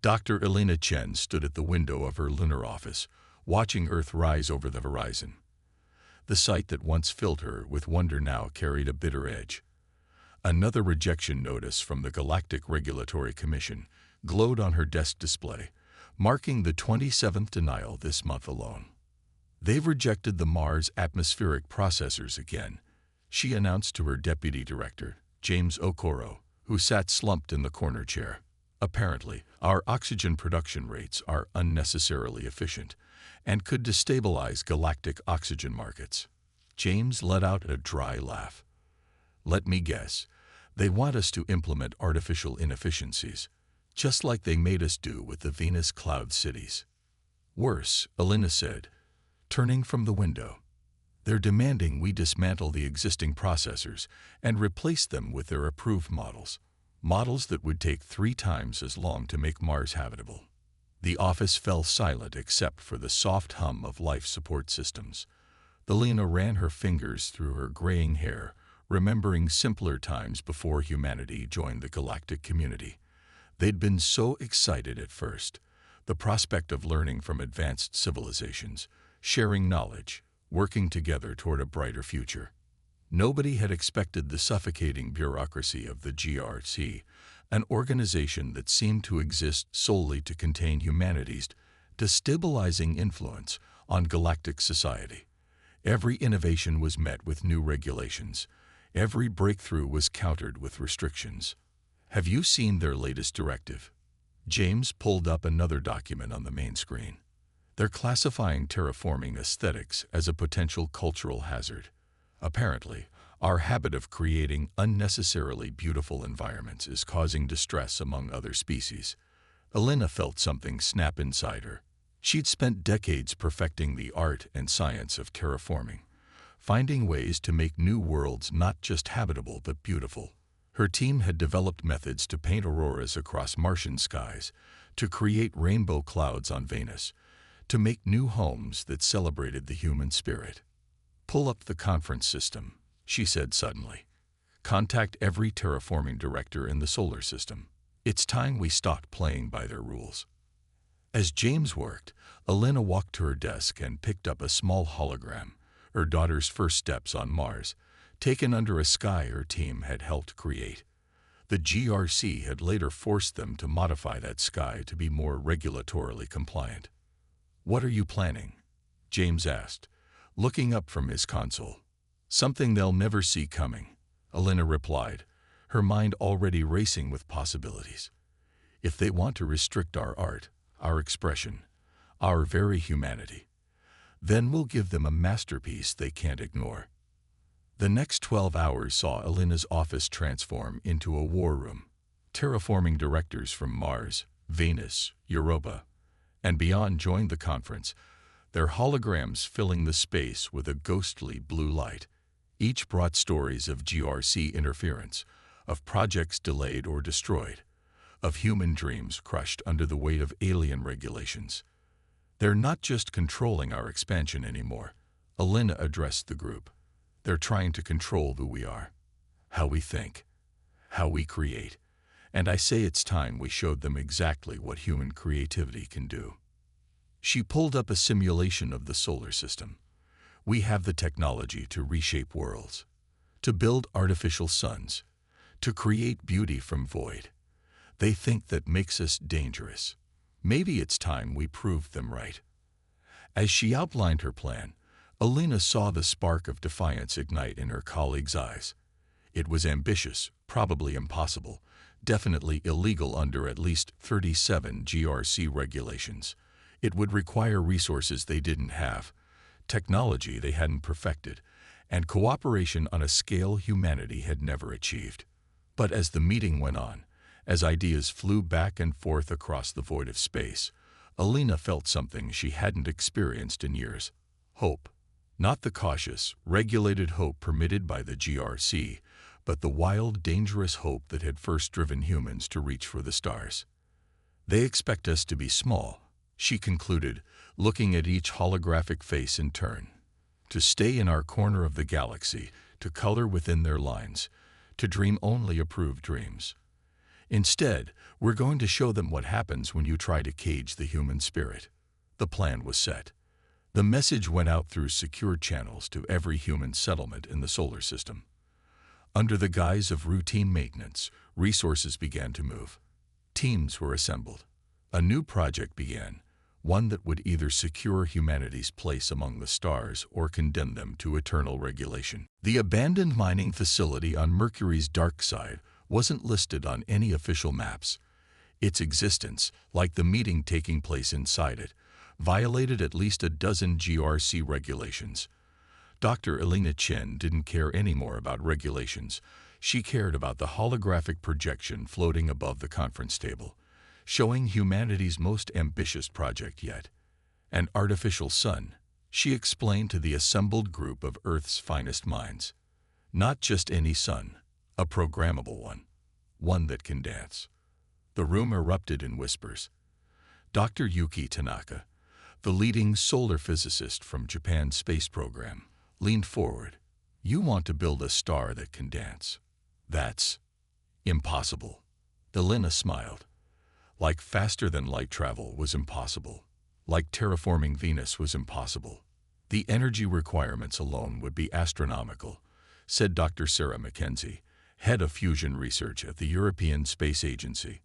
Dr. Elena Chen stood at the window of her lunar office, watching Earth rise over the horizon. The sight that once filled her with wonder now carried a bitter edge. Another rejection notice from the Galactic Regulatory Commission glowed on her desk display, marking the 27th denial this month alone. "They've rejected the Mars atmospheric processors again," she announced to her deputy director, James Okoro, who sat slumped in the corner chair. "Apparently, our oxygen production rates are unnecessarily efficient and could destabilize galactic oxygen markets." James let out a dry laugh. "Let me guess, they want us to implement artificial inefficiencies, just like they made us do with the Venus cloud cities." "Worse," Elena said, turning from the window. "They're demanding we dismantle the existing processors and replace them with their approved models. Models that would take 3 times as long to make Mars habitable." The office fell silent except for the soft hum of life support systems. Elena ran her fingers through her graying hair, remembering simpler times before humanity joined the galactic community. They'd been so excited at first, the prospect of learning from advanced civilizations, sharing knowledge, working together toward a brighter future. Nobody had expected the suffocating bureaucracy of the GRC, an organization that seemed to exist solely to contain humanity's destabilizing influence on galactic society. Every innovation was met with new regulations. Every breakthrough was countered with restrictions. "Have you seen their latest directive?" James pulled up another document on the main screen. "They're classifying terraforming aesthetics as a potential cultural hazard. Apparently, our habit of creating unnecessarily beautiful environments is causing distress among other species." Elena felt something snap inside her. She'd spent decades perfecting the art and science of terraforming, finding ways to make new worlds not just habitable but beautiful. Her team had developed methods to paint auroras across Martian skies, to create rainbow clouds on Venus, to make new homes that celebrated the human spirit. "Pull up the conference system," she said suddenly. "Contact every terraforming director in the solar system. It's time we stopped playing by their rules." As James worked, Elena walked to her desk and picked up a small hologram, her daughter's first steps on Mars, taken under a sky her team had helped create. The GRC had later forced them to modify that sky to be more regulatorily compliant. "What are you planning?" James asked, looking up from his console. "Something they'll never see coming," Elena replied, her mind already racing with possibilities. "If they want to restrict our art, our expression, our very humanity, then we'll give them a masterpiece they can't ignore." The next 12 hours saw Elena's office transform into a war room. Terraforming directors from Mars, Venus, Europa, and beyond joined the conference, their holograms filling the space with a ghostly blue light. Each brought stories of GRC interference, of projects delayed or destroyed, of human dreams crushed under the weight of alien regulations. "They're not just controlling our expansion anymore," Elena addressed the group. "They're trying to control who we are, how we think, how we create. And I say it's time we showed them exactly what human creativity can do." She pulled up a simulation of the solar system. "We have the technology to reshape worlds, to build artificial suns, to create beauty from void. They think that makes us dangerous. Maybe it's time we proved them right." As she outlined her plan, Elena saw the spark of defiance ignite in her colleague's eyes. It was ambitious, probably impossible, definitely illegal under at least 37 GRC regulations. It would require resources they didn't have, technology they hadn't perfected, and cooperation on a scale humanity had never achieved. But as the meeting went on, as ideas flew back and forth across the void of space, Elena felt something she hadn't experienced in years: hope. Not the cautious, regulated hope permitted by the GRC, but the wild, dangerous hope that had first driven humans to reach for the stars. "They expect us to be small," she concluded, looking at each holographic face in turn. "To stay in our corner of the galaxy, to color within their lines, to dream only approved dreams. Instead, we're going to show them what happens when you try to cage the human spirit. The plan was set. The message went out through secure channels to every human settlement in the solar system. Under the guise of routine maintenance, resources began to move. Teams were assembled. A new project began, one that would either secure humanity's place among the stars or condemn them to eternal regulation. The abandoned mining facility on Mercury's dark side wasn't listed on any official maps. Its existence, like the meeting taking place inside it, violated at least a dozen GRC regulations. Dr. Elena Chen didn't care anymore about regulations. She cared about the holographic projection floating above the conference table, showing humanity's most ambitious project yet, an artificial sun. She explained to the assembled group of Earth's finest minds. Not just any sun, a programmable one that can dance. The room erupted in whispers. Dr. Yuki Tanaka, the leading solar physicist from Japan's space program, leaned forward. You want to build a star that can dance? That's impossible. Elena smiled. Like faster-than-light travel was impossible. Like terraforming Venus was impossible. The energy requirements alone would be astronomical, said Dr. Sarah Mackenzie, head of fusion research at the European Space Agency.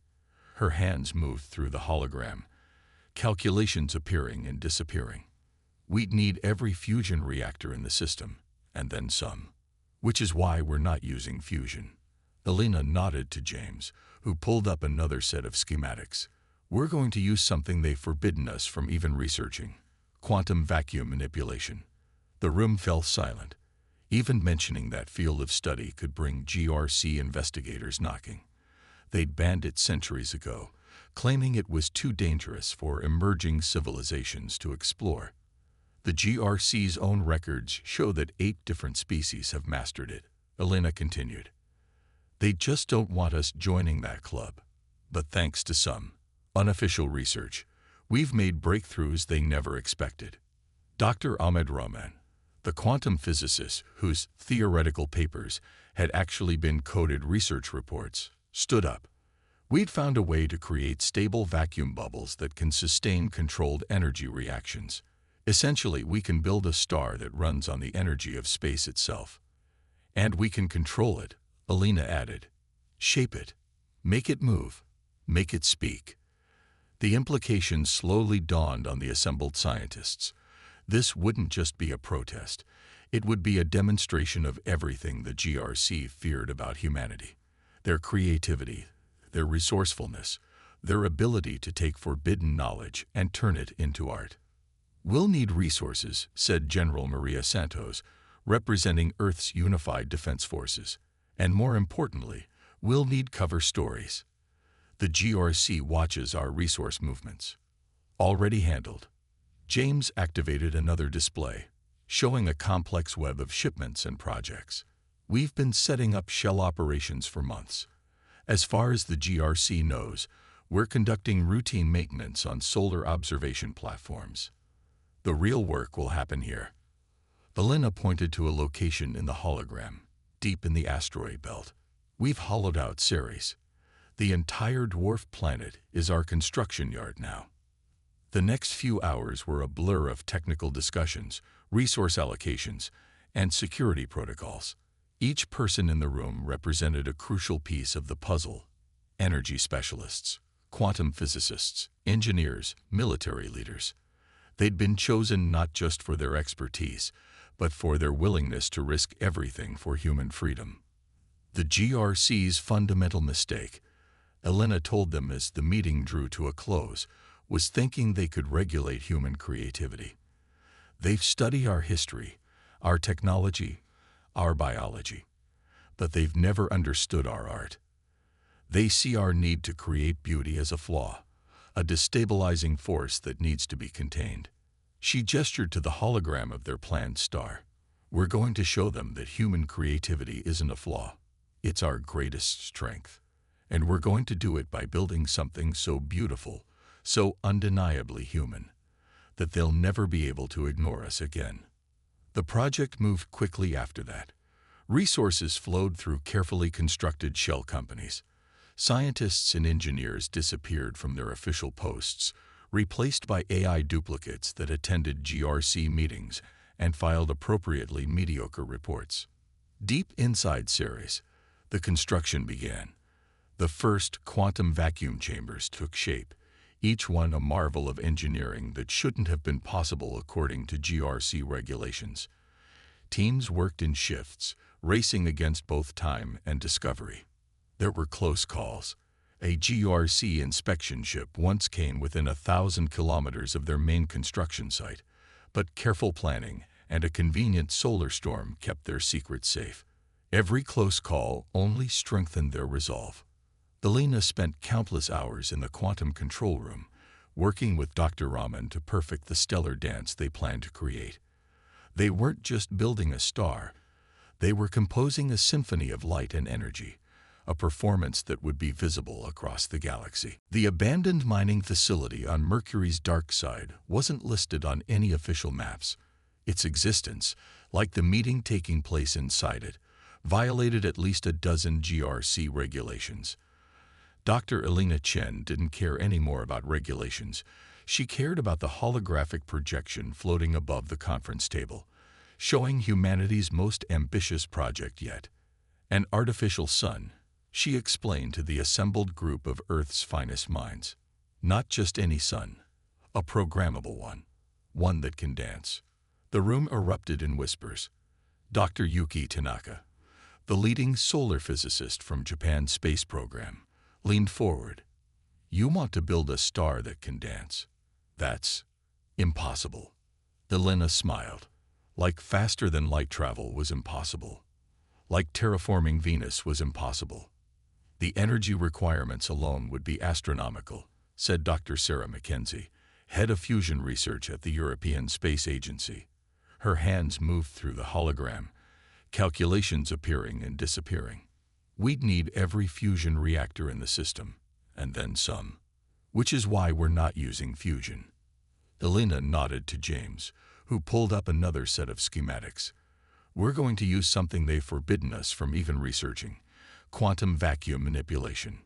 Her hands moved through the hologram, calculations appearing and disappearing. We'd need every fusion reactor in the system, and then some. Which is why we're not using fusion. Elena nodded to James, who pulled up another set of schematics. We're going to use something they've forbidden us from even researching: quantum vacuum manipulation. The room fell silent. Even mentioning that field of study could bring GRC investigators knocking. They'd banned it centuries ago, claiming it was too dangerous for emerging civilizations to explore. The GRC's own records show that 8 different species have mastered it, Elena continued. They just don't want us joining that club. But thanks to some unofficial research, we've made breakthroughs they never expected. Dr. Ahmed Rahman, the quantum physicist whose theoretical papers had actually been coded research reports, stood up. We'd found a way to create stable vacuum bubbles that can sustain controlled energy reactions. Essentially, we can build a star that runs on the energy of space itself. And we can control it, Elena added. Shape it. Make it move. Make it speak. The implications slowly dawned on the assembled scientists. This wouldn't just be a protest. It would be a demonstration of everything the GRC feared about humanity. Their creativity, their resourcefulness, their ability to take forbidden knowledge and turn it into art. We'll need resources, said General Maria Santos, representing Earth's unified defense forces. And more importantly, we'll need cover stories. The GRC watches our resource movements. Already handled. James activated another display, showing a complex web of shipments and projects. We've been setting up shell operations for months. As far as the GRC knows, we're conducting routine maintenance on solar observation platforms. The real work will happen here. Elena pointed to a location in the hologram, deep in the asteroid belt. We've hollowed out Ceres. The entire dwarf planet is our construction yard now. The next few hours were a blur of technical discussions, resource allocations, and security protocols. Each person in the room represented a crucial piece of the puzzle: energy specialists, quantum physicists, engineers, military leaders. They'd been chosen not just for their expertise, but for their willingness to risk everything for human freedom. The GRC's fundamental mistake, Elena told them as the meeting drew to a close, was thinking they could regulate human creativity. They've studied our history, our technology, our biology, but they've never understood our art. They see our need to create beauty as a flaw, a destabilizing force that needs to be contained. She gestured to the hologram of their planned star. We're going to show them that human creativity isn't a flaw. It's our greatest strength. And we're going to do it by building something so beautiful, so undeniably human, that they'll never be able to ignore us again. The project moved quickly after that. Resources flowed through carefully constructed shell companies. Scientists and engineers disappeared from their official posts, replaced by AI duplicates that attended GRC meetings and filed appropriately mediocre reports. Deep inside Ceres, the construction began. The first quantum vacuum chambers took shape, each one a marvel of engineering that shouldn't have been possible according to GRC regulations. Teams worked in shifts, racing against both time and discovery. There were close calls. A GRC inspection ship once came within 1,000 kilometers of their main construction site, but careful planning and a convenient solar storm kept their secret safe. Every close call only strengthened their resolve. Elena spent countless hours in the quantum control room, working with Dr. Raman to perfect the stellar dance they planned to create. They weren't just building a star, they were composing a symphony of light and energy, a performance that would be visible across the galaxy. The abandoned mining facility on Mercury's dark side wasn't listed on any official maps. Its existence, like the meeting taking place inside it, violated at least a dozen GRC regulations. Dr. Elena Chen didn't care any more about regulations. She cared about the holographic projection floating above the conference table, showing humanity's most ambitious project yet. An artificial sun, she explained to the assembled group of Earth's finest minds. Not just any sun, a programmable one, one that can dance. The room erupted in whispers. Dr. Yuki Tanaka, the leading solar physicist from Japan's space program, leaned forward. You want to build a star that can dance? That's impossible. Elena smiled. Like faster-than-light travel was impossible. Like terraforming Venus was impossible. The energy requirements alone would be astronomical, said Dr. Sarah Mackenzie, head of fusion research at the European Space Agency. Her hands moved through the hologram, calculations appearing and disappearing. We'd need every fusion reactor in the system, and then some. Which is why we're not using fusion. Elena nodded to James, who pulled up another set of schematics. We're going to use something they've forbidden us from even researching: quantum vacuum manipulation.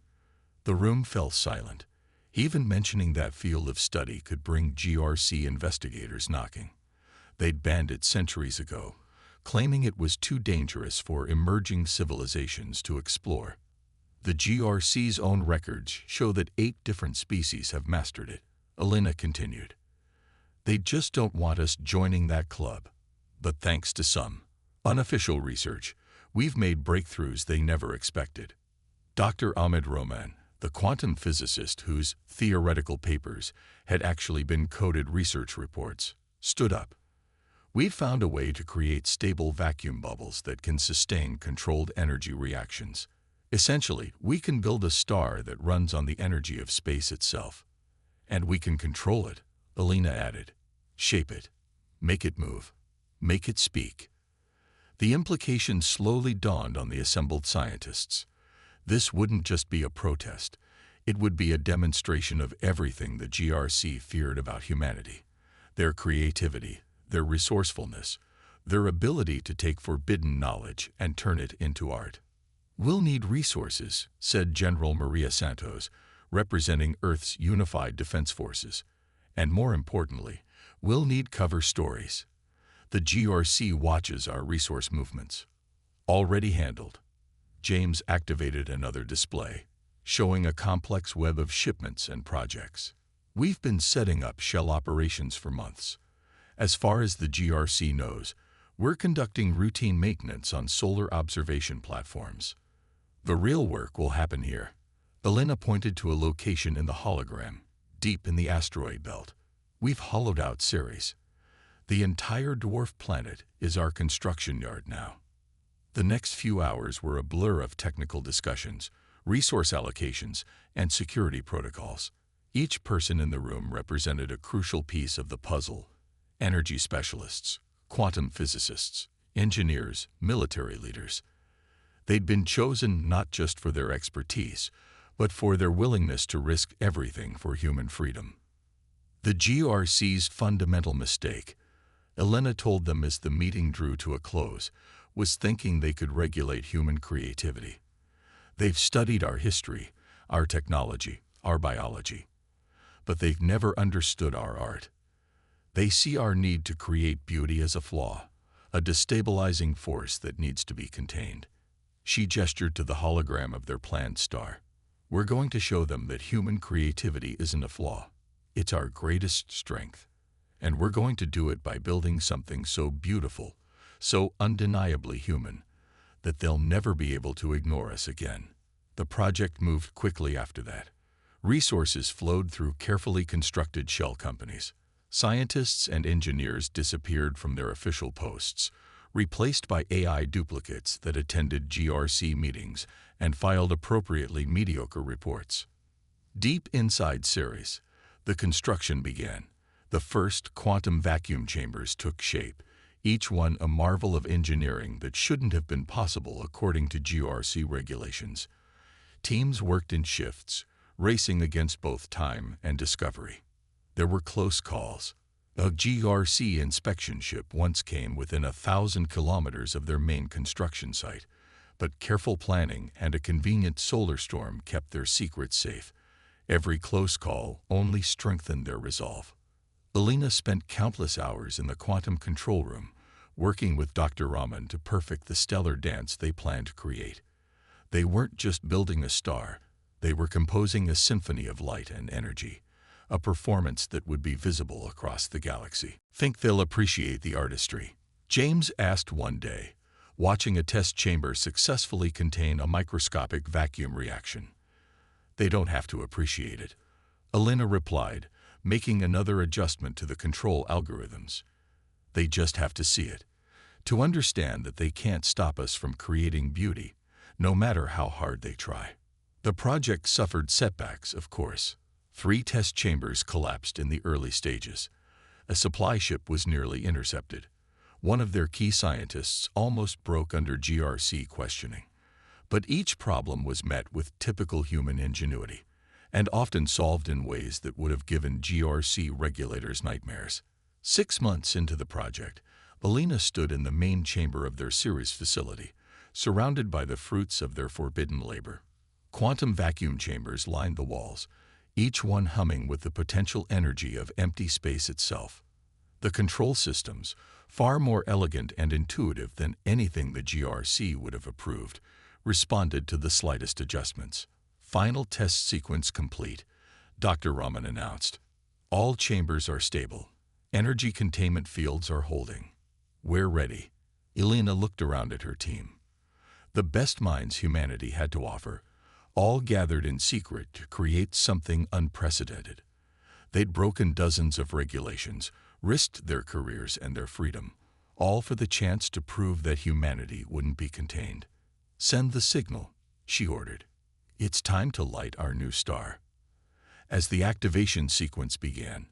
The room fell silent. Even mentioning that field of study could bring GRC investigators knocking. They'd banned it centuries ago, claiming it was too dangerous for emerging civilizations to explore. The GRC's own records show that 8 different species have mastered it, Elena continued. They just don't want us joining that club. But thanks to some unofficial research, we've made breakthroughs they never expected. Dr. Ahmed Roman, the quantum physicist whose theoretical papers had actually been coded research reports, stood up. We've found a way to create stable vacuum bubbles that can sustain controlled energy reactions. Essentially, we can build a star that runs on the energy of space itself. And we can control it, Elena added. Shape it. Make it move. Make it speak. The implication slowly dawned on the assembled scientists. This wouldn't just be a protest. It would be a demonstration of everything the GRC feared about humanity. Their creativity, their resourcefulness, their ability to take forbidden knowledge and turn it into art. We'll need resources, said General Maria Santos, representing Earth's unified defense forces. And more importantly, we'll need cover stories. The GRC watches our resource movements. Already handled. James activated another display, showing a complex web of shipments and projects. We've been setting up shell operations for months. As far as the GRC knows, we're conducting routine maintenance on solar observation platforms. The real work will happen here. Elena pointed to a location in the hologram, deep in the asteroid belt. We've hollowed out Ceres. The entire dwarf planet is our construction yard now. The next few hours were a blur of technical discussions, resource allocations, and security protocols. Each person in the room represented a crucial piece of the puzzle: energy specialists, quantum physicists, engineers, military leaders. They'd been chosen not just for their expertise, but for their willingness to risk everything for human freedom. The GRC's fundamental mistake, Elena told them as the meeting drew to a close, was thinking they could regulate human creativity. They've studied our history, our technology, our biology. But they've never understood our art. They see our need to create beauty as a flaw, a destabilizing force that needs to be contained. She gestured to the hologram of their planned star. We're going to show them that human creativity isn't a flaw. It's our greatest strength. And we're going to do it by building something so beautiful, so undeniably human, that they'll never be able to ignore us again. The project moved quickly after that. Resources flowed through carefully constructed shell companies. Scientists and engineers disappeared from their official posts, replaced by AI duplicates that attended GRC meetings and filed appropriately mediocre reports. Deep inside Ceres, the construction began. The first quantum vacuum chambers took shape, each one a marvel of engineering that shouldn't have been possible according to GRC regulations. Teams worked in shifts, racing against both time and discovery. There were close calls. A GRC inspection ship once came within 1,000 kilometers of their main construction site, but careful planning and a convenient solar storm kept their secrets safe. Every close call only strengthened their resolve. Elena spent countless hours in the quantum control room, working with Dr. Raman to perfect the stellar dance they planned to create. They weren't just building a star, they were composing a symphony of light and energy, a performance that would be visible across the galaxy. Think they'll appreciate the artistry? James asked one day, watching a test chamber successfully contain a microscopic vacuum reaction. They don't have to appreciate it, Elena replied, making another adjustment to the control algorithms. They just have to see it, to understand that they can't stop us from creating beauty, no matter how hard they try. The project suffered setbacks, of course. 3 test chambers collapsed in the early stages. A supply ship was nearly intercepted. One of their key scientists almost broke under GRC questioning. But each problem was met with typical human ingenuity, and often solved in ways that would have given GRC regulators nightmares. 6 months into the project, Elena stood in the main chamber of their Ceres facility, surrounded by the fruits of their forbidden labor. Quantum vacuum chambers lined the walls, each one humming with the potential energy of empty space itself. The control systems, far more elegant and intuitive than anything the GRC would have approved, responded to the slightest adjustments. Final test sequence complete, Dr. Raman announced. All chambers are stable. Energy containment fields are holding. We're ready. Elena looked around at her team. The best minds humanity had to offer, all gathered in secret to create something unprecedented. They'd broken dozens of regulations, risked their careers and their freedom, all for the chance to prove that humanity wouldn't be contained. Send the signal, she ordered. It's time to light our new star. As the activation sequence began,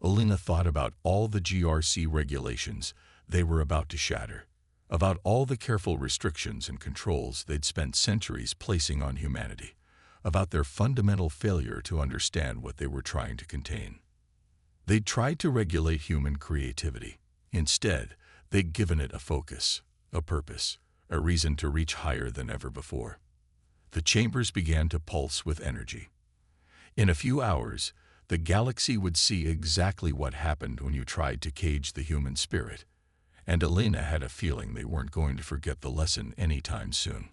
Elena thought about all the GRC regulations they were about to shatter, about all the careful restrictions and controls they'd spent centuries placing on humanity, about their fundamental failure to understand what they were trying to contain. They'd tried to regulate human creativity. Instead, they'd given it a focus, a purpose, a reason to reach higher than ever before. The chambers began to pulse with energy. In a few hours, the galaxy would see exactly what happened when you tried to cage the human spirit, and Elena had a feeling they weren't going to forget the lesson anytime soon.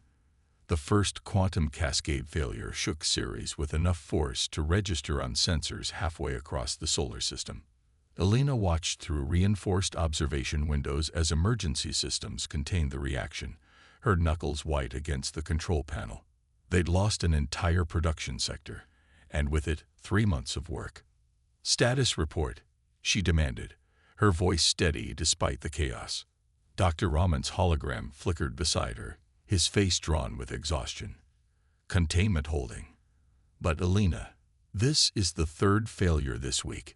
The first quantum cascade failure shook Ceres with enough force to register on sensors halfway across the solar system. Elena watched through reinforced observation windows as emergency systems contained the reaction, her knuckles white against the control panel. They'd lost an entire production sector, and with it, 3 months of work. Status report, she demanded, her voice steady despite the chaos. Dr. Raman's hologram flickered beside her, his face drawn with exhaustion. Containment holding. But Elena, this is the 3rd failure this week.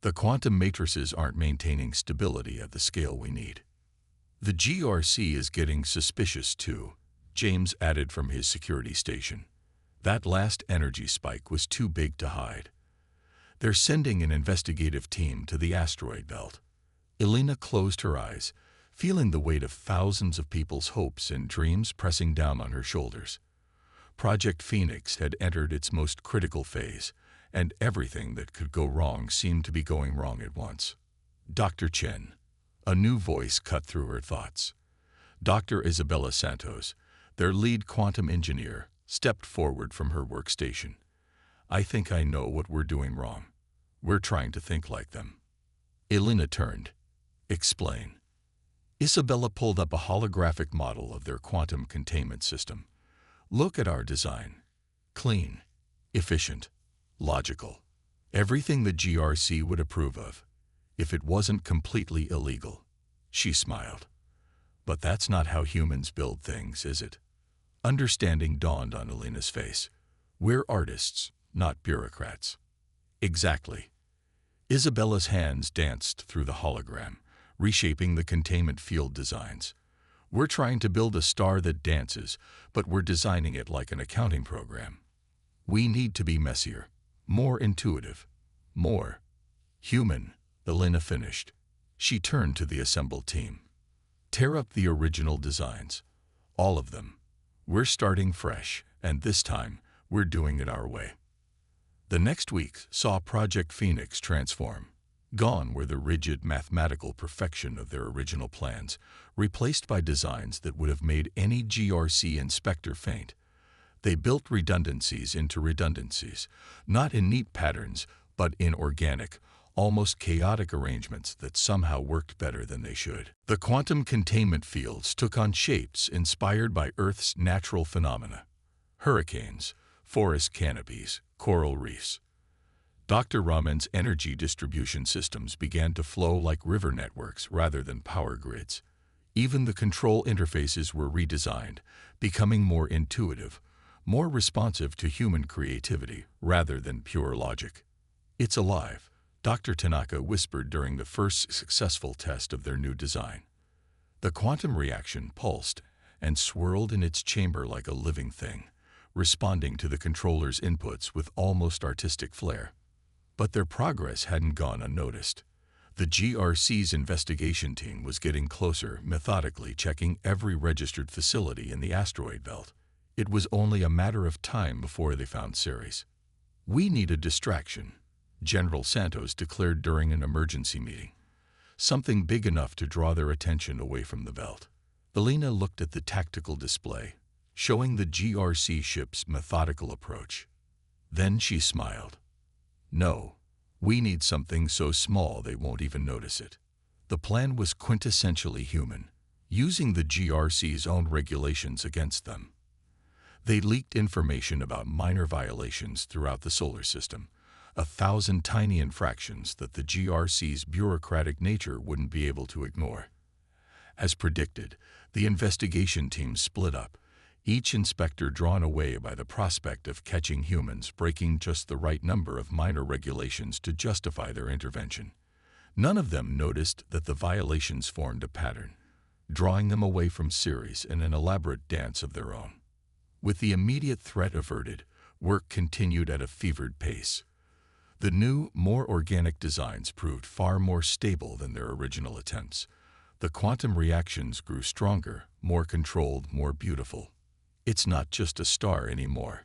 The quantum matrices aren't maintaining stability at the scale we need. The GRC is getting suspicious too, James added from his security station. That last energy spike was too big to hide. They're sending an investigative team to the asteroid belt. Elena closed her eyes, feeling the weight of thousands of people's hopes and dreams pressing down on her shoulders. Project Phoenix had entered its most critical phase, and everything that could go wrong seemed to be going wrong at once. Dr. Chen. A new voice cut through her thoughts. Dr. Isabella Santos, their lead quantum engineer, stepped forward from her workstation. I think I know what we're doing wrong. We're trying to think like them. Elena turned. Explain. Isabella pulled up a holographic model of their quantum containment system. Look at our design. Clean, efficient, logical. Everything the GRC would approve of, if it wasn't completely illegal. She smiled. But that's not how humans build things, is it? Understanding dawned on Elena's face. We're artists, not bureaucrats. Exactly. Isabella's hands danced through the hologram, reshaping the containment field designs. We're trying to build a star that dances, but we're designing it like an accounting program. We need to be messier, more intuitive, more human, Elena finished. She turned to the assembled team. Tear up the original designs. All of them. We're starting fresh, and this time, we're doing it our way. The next week saw Project Phoenix transform. Gone were the rigid mathematical perfection of their original plans, replaced by designs that would have made any GRC inspector faint. They built redundancies into redundancies, not in neat patterns, but in organic, almost chaotic arrangements that somehow worked better than they should. The quantum containment fields took on shapes inspired by Earth's natural phenomena. Hurricanes, forest canopies, coral reefs. Dr. Raman's energy distribution systems began to flow like river networks rather than power grids. Even the control interfaces were redesigned, becoming more intuitive, more responsive to human creativity rather than pure logic. It's alive, Dr. Tanaka whispered during the first successful test of their new design. The quantum reaction pulsed and swirled in its chamber like a living thing, responding to the controller's inputs with almost artistic flair. But their progress hadn't gone unnoticed. The GRC's investigation team was getting closer, methodically checking every registered facility in the asteroid belt. It was only a matter of time before they found Ceres. We need a distraction, General Santos declared during an emergency meeting. Something big enough to draw their attention away from the belt. Elena looked at the tactical display, showing the GRC ship's methodical approach. Then she smiled. No, we need something so small they won't even notice it. The plan was quintessentially human, using the GRC's own regulations against them. They leaked information about minor violations throughout the solar system, 1,000 tiny infractions that the GRC's bureaucratic nature wouldn't be able to ignore. As predicted, the investigation team split up, each inspector drawn away by the prospect of catching humans breaking just the right number of minor regulations to justify their intervention. None of them noticed that the violations formed a pattern, drawing them away from Ceres in an elaborate dance of their own. With the immediate threat averted, work continued at a fevered pace. The new, more organic designs proved far more stable than their original attempts. The quantum reactions grew stronger, more controlled, more beautiful. It's not just a star anymore,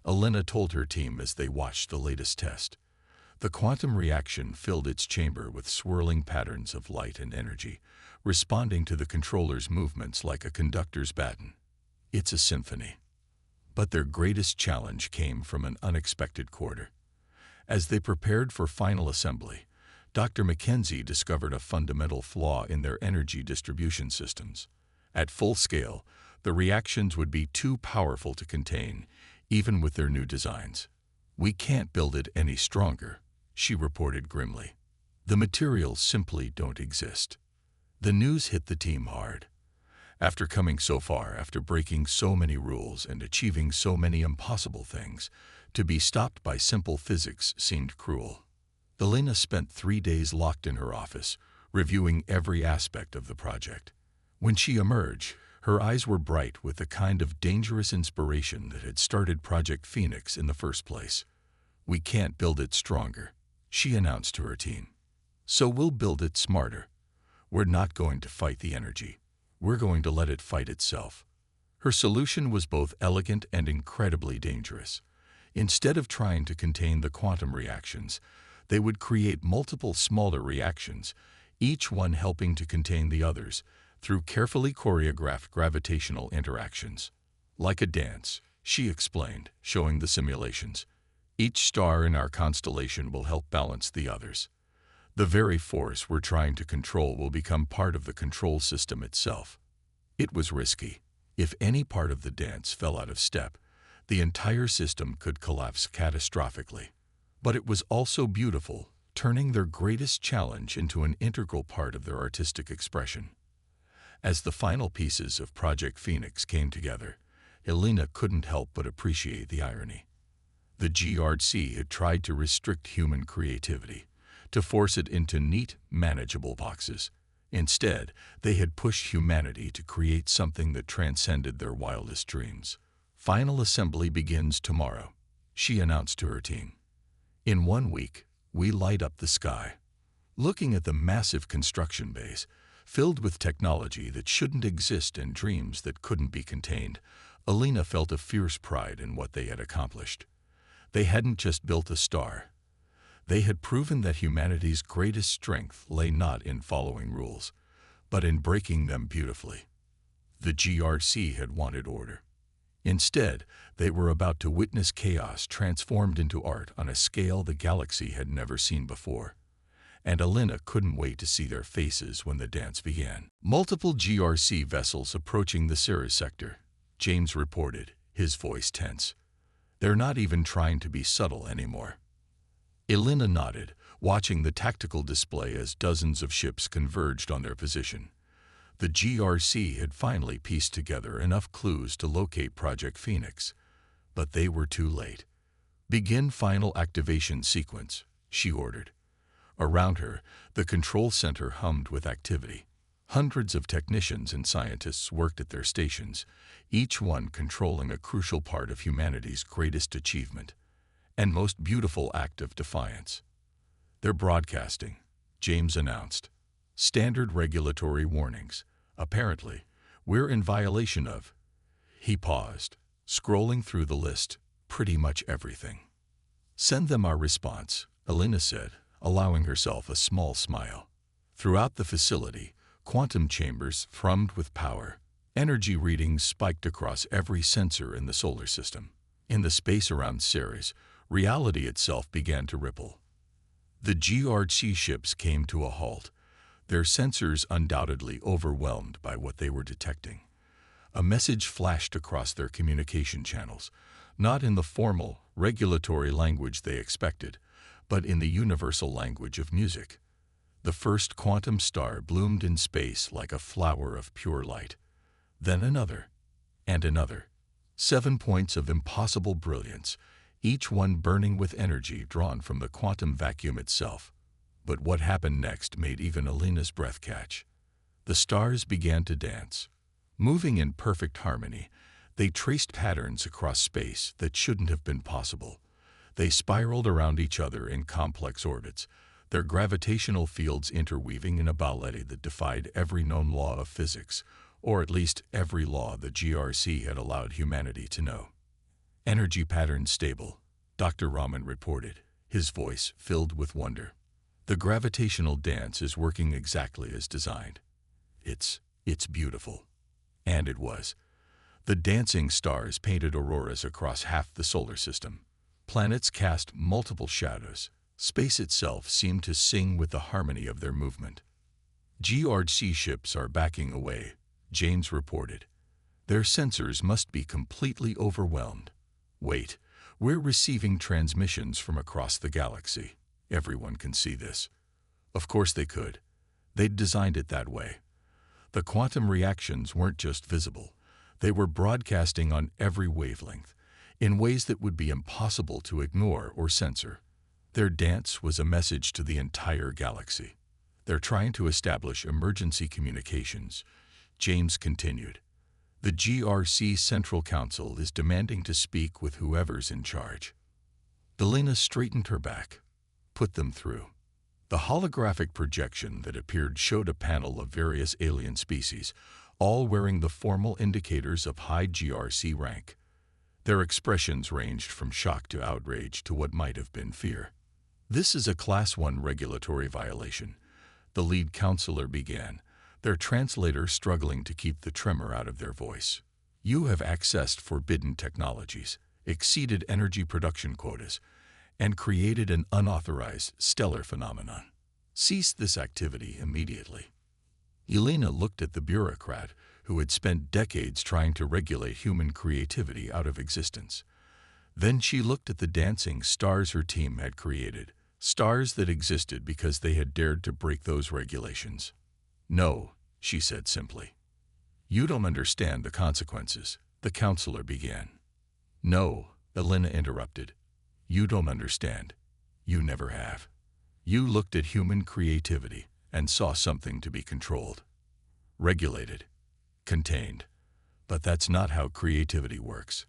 Elena told her team as they watched the latest test. The quantum reaction filled its chamber with swirling patterns of light and energy, responding to the controller's movements like a conductor's baton. It's a symphony. But their greatest challenge came from an unexpected quarter. As they prepared for final assembly, Dr. Mackenzie discovered a fundamental flaw in their energy distribution systems. At full scale, the reactions would be too powerful to contain, even with their new designs. We can't build it any stronger, she reported grimly. The materials simply don't exist. The news hit the team hard. After coming so far, after breaking so many rules and achieving so many impossible things, to be stopped by simple physics seemed cruel. Elena spent 3 days locked in her office, reviewing every aspect of the project. When she emerged, her eyes were bright with the kind of dangerous inspiration that had started Project Phoenix in the first place. We can't build it stronger, she announced to her team. So we'll build it smarter. We're not going to fight the energy. We're going to let it fight itself. Her solution was both elegant and incredibly dangerous. Instead of trying to contain the quantum reactions, they would create multiple smaller reactions, each one helping to contain the others, through carefully choreographed gravitational interactions. Like a dance, she explained, showing the simulations. Each star in our constellation will help balance the others. The very force we're trying to control will become part of the control system itself. It was risky. If any part of the dance fell out of step, the entire system could collapse catastrophically. But it was also beautiful, turning their greatest challenge into an integral part of their artistic expression. As the final pieces of Project Phoenix came together, Elena couldn't help but appreciate the irony. The GRC had tried to restrict human creativity, to force it into neat, manageable boxes. Instead, they had pushed humanity to create something that transcended their wildest dreams. Final assembly begins tomorrow, she announced to her team. In 1 week, we light up the sky. Looking at the massive construction base, filled with technology that shouldn't exist and dreams that couldn't be contained, Elena felt a fierce pride in what they had accomplished. They hadn't just built a star. They had proven that humanity's greatest strength lay not in following rules, but in breaking them beautifully. The GRC had wanted order. Instead, they were about to witness chaos transformed into art on a scale the galaxy had never seen before. And Elena couldn't wait to see their faces when the dance began. Multiple GRC vessels approaching the Ceres sector, James reported, his voice tense. They're not even trying to be subtle anymore. Elena nodded, watching the tactical display as dozens of ships converged on their position. The GRC had finally pieced together enough clues to locate Project Phoenix, but they were too late. Begin final activation sequence, she ordered. Around her, the control center hummed with activity. Hundreds of technicians and scientists worked at their stations, each one controlling a crucial part of humanity's greatest achievement and most beautiful act of defiance. They're broadcasting, James announced. Standard regulatory warnings. Apparently, we're in violation of. He paused, scrolling through the list, pretty much everything. Send them our response, Elena said, allowing herself a small smile. Throughout the facility, quantum chambers thrummed with power. Energy readings spiked across every sensor in the solar system. In the space around Ceres, reality itself began to ripple. The GRC ships came to a halt, their sensors undoubtedly overwhelmed by what they were detecting. A message flashed across their communication channels, not in the formal, regulatory language they expected, but in the universal language of music. The first quantum star bloomed in space like a flower of pure light. Then another, and another. 7 points of impossible brilliance, each one burning with energy drawn from the quantum vacuum itself. But what happened next made even Elena's breath catch. The stars began to dance. Moving in perfect harmony, they traced patterns across space that shouldn't have been possible. They spiraled around each other in complex orbits, their gravitational fields interweaving in a ballet that defied every known law of physics, or at least every law the GRC had allowed humanity to know. Energy patterns stable, Dr. Raman reported, his voice filled with wonder. The gravitational dance is working exactly as designed. It's beautiful. And it was. The dancing stars painted auroras across half the solar system. Planets cast multiple shadows. Space itself seemed to sing with the harmony of their movement. GRC ships are backing away, James reported. Their sensors must be completely overwhelmed. Wait, we're receiving transmissions from across the galaxy. Everyone can see this. Of course they could. They'd designed it that way. The quantum reactions weren't just visible. They were broadcasting on every wavelength, in ways that would be impossible to ignore or censor. Their dance was a message to the entire galaxy. They're trying to establish emergency communications, James continued. The GRC Central Council is demanding to speak with whoever's in charge. Elena straightened her back. Put them through. The holographic projection that appeared showed a panel of various alien species, all wearing the formal indicators of high GRC rank. Their expressions ranged from shock to outrage to what might have been fear. "This is a Class 1 regulatory violation," the lead counselor began, their translator struggling to keep the tremor out of their voice. "You have accessed forbidden technologies, exceeded energy production quotas, and created an unauthorized stellar phenomenon. Cease this activity immediately." Elena looked at the bureaucrat who had spent decades trying to regulate human creativity out of existence. Then she looked at the dancing stars her team had created, stars that existed because they had dared to break those regulations. "No," she said simply. "You don't understand the consequences," the counselor began. "No," Elena interrupted. "You don't understand. You never have. You looked at human creativity and saw something to be controlled, regulated, contained. But that's not how creativity works.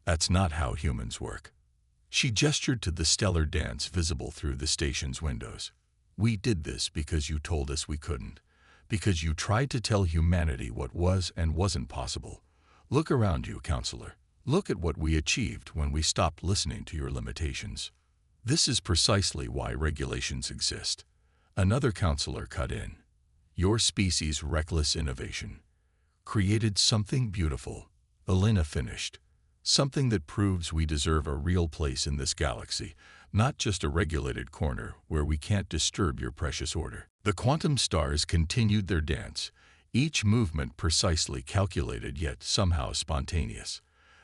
That's not how humans work." She gestured to the stellar dance visible through the station's windows. "We did this because you told us we couldn't, because you tried to tell humanity what was and wasn't possible. Look around you, counselor. Look at what we achieved when we stopped listening to your limitations. This is precisely why regulations exist." Another counselor cut in. "Your species' reckless innovation created something beautiful," Elena finished. "Something that proves we deserve a real place in this galaxy, not just a regulated corner where we can't disturb your precious order." The quantum stars continued their dance, each movement precisely calculated yet somehow spontaneous.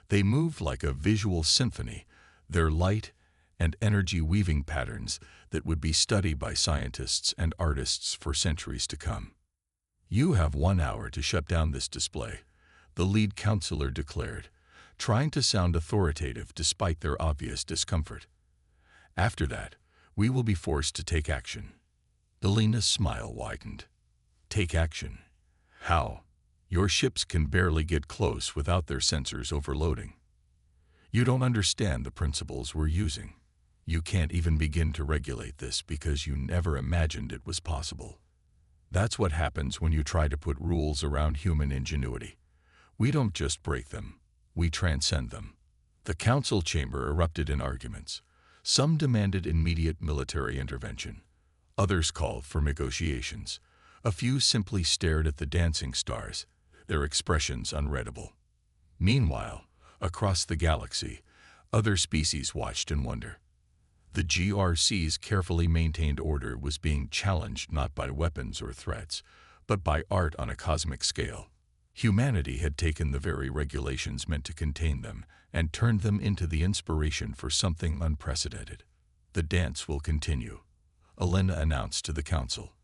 They moved like a visual symphony, their light and energy weaving patterns that would be studied by scientists and artists for centuries to come. "You have 1 hour to shut down this display," the lead counselor declared, trying to sound authoritative despite their obvious discomfort. "After that, we will be forced to take action." Elena's smile widened. "Take action? How? Your ships can barely get close without their sensors overloading. You don't understand the principles we're using. You can't even begin to regulate this because you never imagined it was possible. That's what happens when you try to put rules around human ingenuity. We don't just break them, we transcend them." The council chamber erupted in arguments. Some demanded immediate military intervention. Others called for negotiations. A few simply stared at the dancing stars, their expressions unreadable. Meanwhile, across the galaxy, other species watched in wonder. The GRC's carefully maintained order was being challenged not by weapons or threats, but by art on a cosmic scale. Humanity had taken the very regulations meant to contain them and turned them into the inspiration for something unprecedented. "The dance will continue," Elena announced to the council.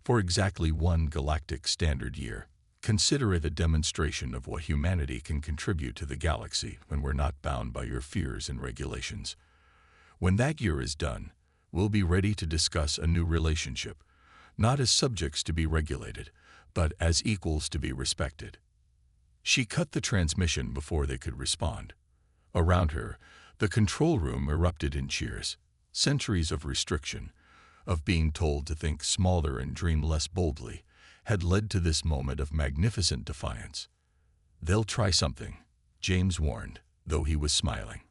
"For exactly 1 galactic standard year. Consider it a demonstration of what humanity can contribute to the galaxy when we're not bound by your fears and regulations. When that year is done, we'll be ready to discuss a new relationship, not as subjects to be regulated, but as equals to be respected." She cut the transmission before they could respond. Around her, the control room erupted in cheers. Centuries of restriction, of being told to think smaller and dream less boldly, had led to this moment of magnificent defiance. "They'll try something," James warned, though he was smiling.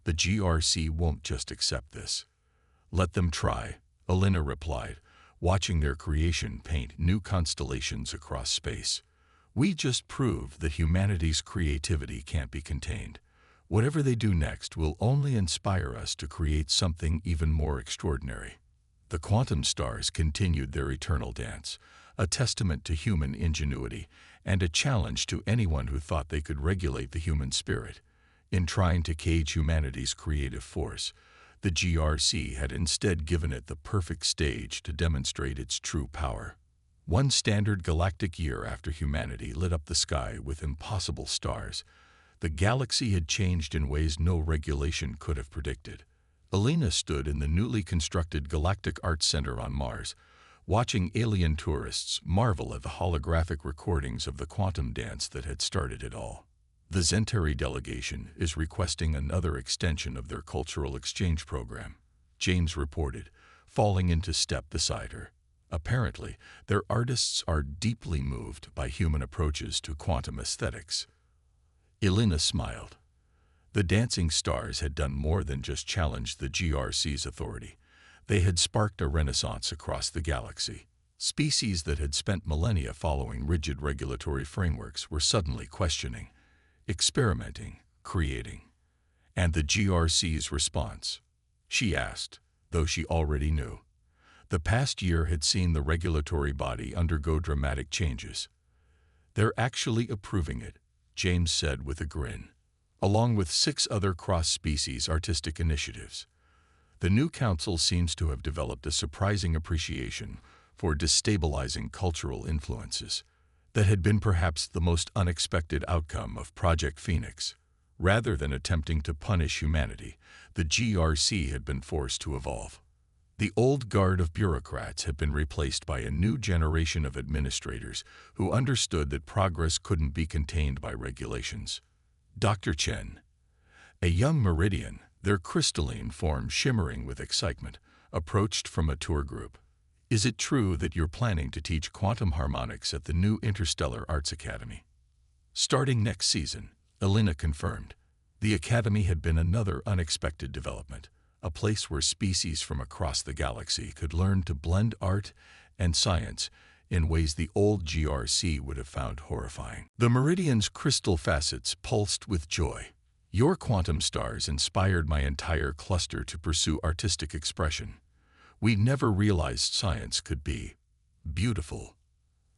"The GRC won't just accept this." "Let them try," Elena replied, watching their creation paint new constellations across space. "We just proved that humanity's creativity can't be contained. Whatever they do next will only inspire us to create something even more extraordinary." The quantum stars continued their eternal dance, a testament to human ingenuity and a challenge to anyone who thought they could regulate the human spirit. In trying to cage humanity's creative force, the GRC had instead given it the perfect stage to demonstrate its true power. 1 standard galactic year after humanity lit up the sky with impossible stars, the galaxy had changed in ways no regulation could have predicted. Elena stood in the newly constructed Galactic Arts Center on Mars, watching alien tourists marvel at the holographic recordings of the quantum dance that had started it all. "The Zentari delegation is requesting another extension of their cultural exchange program," James reported, falling into step beside her. Apparently, their artists are deeply moved by human approaches to quantum aesthetics. Elena smiled. The dancing stars had done more than just challenge the GRC's authority. They had sparked a renaissance across the galaxy. Species that had spent millennia following rigid regulatory frameworks were suddenly questioning, experimenting, creating. And the GRC's response? She asked, though she already knew. The past year had seen the regulatory body undergo dramatic changes. "They're actually approving it," James said with a grin, along with 6 other cross-species artistic initiatives. The new council seems to have developed a surprising appreciation for destabilizing cultural influences that had been perhaps the most unexpected outcome of Project Phoenix. Rather than attempting to punish humanity, the GRC had been forced to evolve. The old guard of bureaucrats had been replaced by a new generation of administrators who understood that progress couldn't be contained by regulations. Dr. Chen, a young Meridian, their crystalline form shimmering with excitement, approached from a tour group. "Is it true that you're planning to teach quantum harmonics at the new Interstellar Arts Academy?" Starting next season, Elena confirmed. The academy had been another unexpected development, a place where species from across the galaxy could learn to blend art and science in ways the old GRC would have found horrifying. The Meridian's crystal facets pulsed with joy. "Your quantum stars inspired my entire cluster to pursue artistic expression. We never realized science could be beautiful."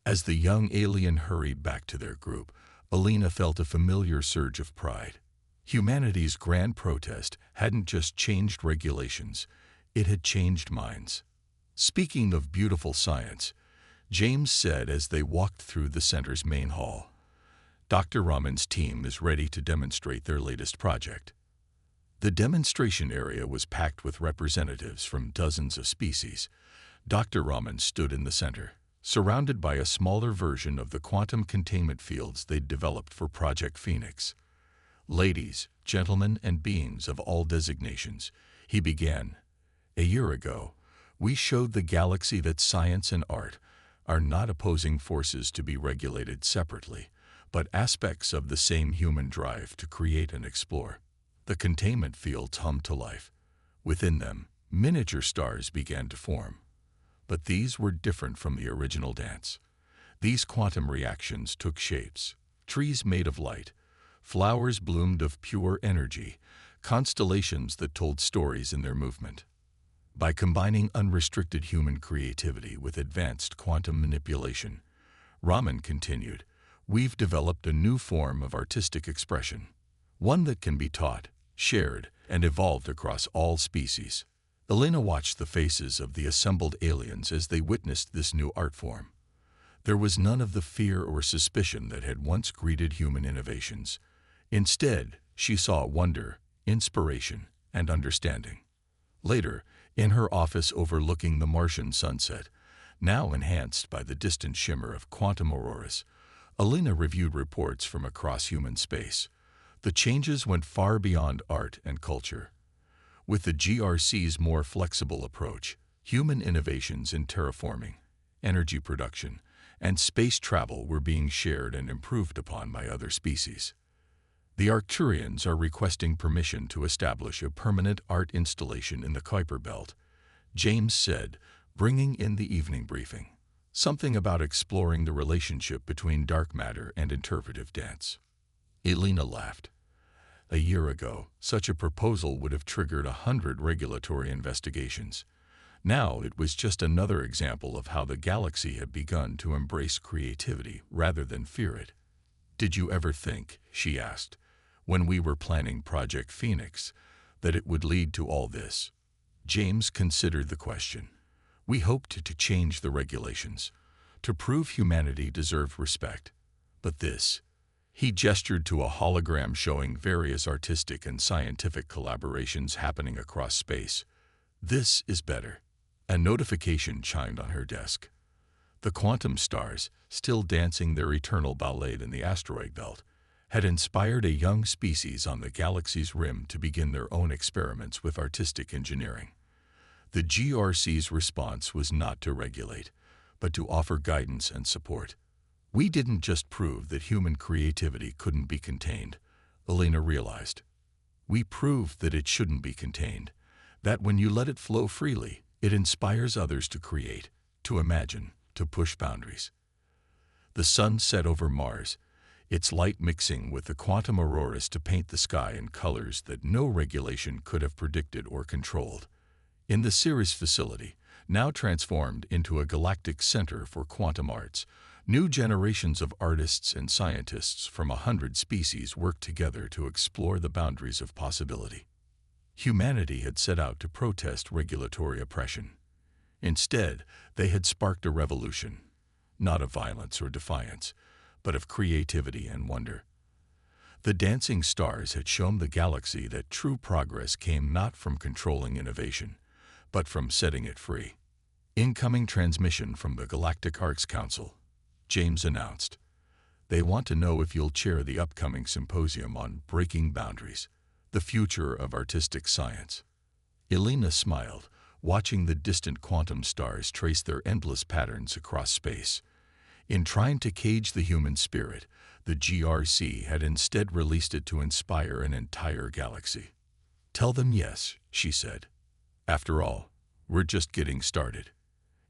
As the young alien hurried back to their group, Elena felt a familiar surge of pride. Humanity's grand protest hadn't just changed regulations, it had changed minds. "Speaking of beautiful science," James said as they walked through the center's main hall, "Dr. Raman's team is ready to demonstrate their latest project." The demonstration area was packed with representatives from dozens of species. Dr. Raman stood in the center, surrounded by a smaller version of the quantum containment fields they'd developed for Project Phoenix. "Ladies, gentlemen, and beings of all designations," he began. "A year ago, we showed the galaxy that science and art are not opposing forces to be regulated separately, but aspects of the same human drive to create and explore." The containment fields hummed to life. Within them, miniature stars began to form. But these were different from the original dance. These quantum reactions took shapes: trees made of light, flowers bloomed of pure energy, constellations that told stories in their movement. By combining unrestricted human creativity with advanced quantum manipulation, Raman continued, "We've developed a new form of artistic expression, one that can be taught, shared, and evolved across all species." Elena watched the faces of the assembled aliens as they witnessed this new art form. There was none of the fear or suspicion that had once greeted human innovations. Instead, she saw wonder, inspiration, and understanding. Later, in her office overlooking the Martian sunset, now enhanced by the distant shimmer of quantum auroras, Elena reviewed reports from across human space. The changes went far beyond art and culture. With the GRC's more flexible approach, human innovations in terraforming, energy production, and space travel were being shared and improved upon by other species. The Arcturians are requesting permission to establish a permanent art installation in the Kuiper Belt, James said, bringing in the evening briefing. Something about exploring the relationship between dark matter and interpretive dance. Elena laughed. A year ago, such a proposal would have triggered 100 regulatory investigations. Now it was just another example of how the galaxy had begun to embrace creativity rather than fear it. "Did you ever think," she asked, "when we were planning Project Phoenix, that it would lead to all this?" James considered the question. "We hoped to change the regulations, to prove humanity deserved respect. But this," he gestured to a hologram showing various artistic and scientific collaborations happening across space, "this is better." A notification chimed on her desk. The quantum stars, still dancing their eternal ballet in the asteroid belt, had inspired a young species on the galaxy's rim to begin their own experiments with artistic engineering. The GRC's response was not to regulate, but to offer guidance and support. We didn't just prove that human creativity couldn't be contained, Elena realized. We proved that it shouldn't be contained, that when you let it flow freely, it inspires others to create, to imagine, to push boundaries. The sun set over Mars, its light mixing with the quantum auroras to paint the sky in colors that no regulation could have predicted or controlled. In the Ceres facility, now transformed into a galactic center for quantum arts, new generations of artists and scientists from 100 species worked together to explore the boundaries of possibility. Humanity had set out to protest regulatory oppression. Instead, they had sparked a revolution, not of violence or defiance, but of creativity and wonder. The dancing stars had shown the galaxy that true progress came not from controlling innovation, but from setting it free. Incoming transmission from the Galactic Arts Council, James announced. They want to know if you'll chair the upcoming symposium on breaking boundaries, the future of artistic science. Elena smiled, watching the distant quantum stars trace their endless patterns across space. In trying to cage the human spirit, the GRC had instead released it to inspire an entire galaxy. Tell them yes, she said. After all, we're just getting started.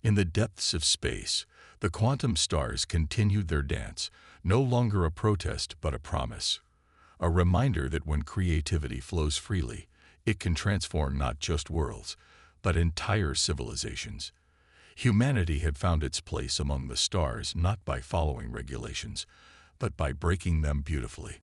In the depths of space, the quantum stars continued their dance, no longer a protest but a promise. A reminder that when creativity flows freely, it can transform not just worlds, but entire civilizations. Humanity had found its place among the stars not by following regulations, but by breaking them beautifully.